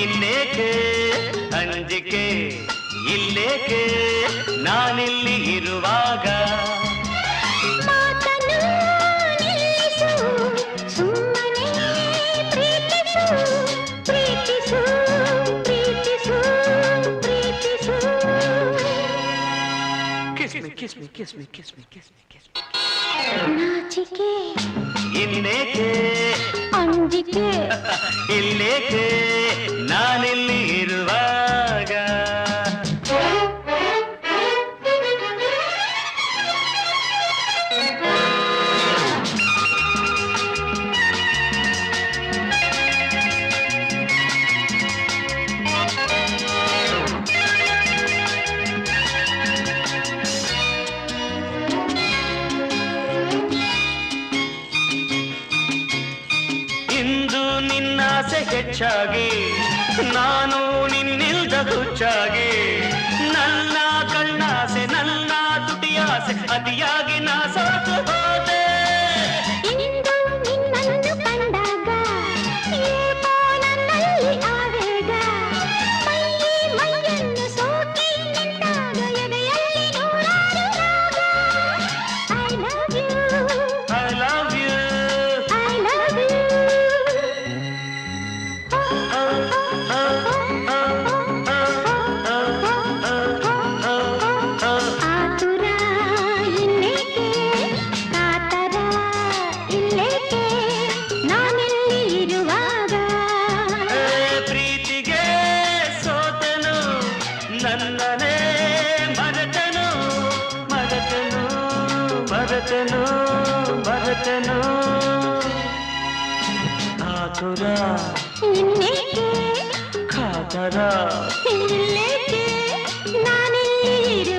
ಇನ್ನೇಕೆ ಅಂಜಿಕೆ ಇಲ್ಲೇಕೆ ನಾನಿಲ್ಲಿ ಇರುವಾಗ kiss me, kiss me, kiss me, kiss me, kiss me. ನಾಚಿಕೆ ಇನ್ನೇಕೆ ಅಂಜಿಕೆ ಇಲ್ಲೇಕೆ ನಾನಿಲ್ಲಿ ಇರುವಾಗ ಹೆಚ್ಚಾಗಿ ನಾನು ನಿನ್ನಿಲ್ದ ಹುಚ್ಚಾಗಿ ನನ್ನ ಕಣ್ಣಾಸೆ ನನ್ನ ತುಟಿಯಾಸೆ ಅತಿಯಾಗಿ ನಾ ಸೋತು ಹೋದೆ ಇಂದು ನಿನ್ನನ್ನು ಕಂಡಾಗ ಏಕೋ ನನ್ನಲ್ಲಿ ಆವೇಗ ಮೈಯನ್ನು ಸೋಕಿ ನಿಂತಾಗ ಎದೆಯಲ್ಲಿ ನೂರಾರು ರಾಗ I love you I love you I love you ಆತುರ ಇನ್ನೇಕೆ ಕಾತರ ಇಲ್ಲೇಕೆ ನಾನಿಲ್ಲಿ ಇರುವಾಗ ಪ್ರೀತಿಗೆ ಸೋತನು ನನ್ನನೇ ಮರೆತನು ಮರೆತನು ಮರೆತನು ಮರೆತನು ಆತುರ ಇನ್ನೇಕೆ ಕಾತರ ಇಲ್ಲೇಕೆ ನಾನಿಲ್ಲಿ ಇರುವಾಗ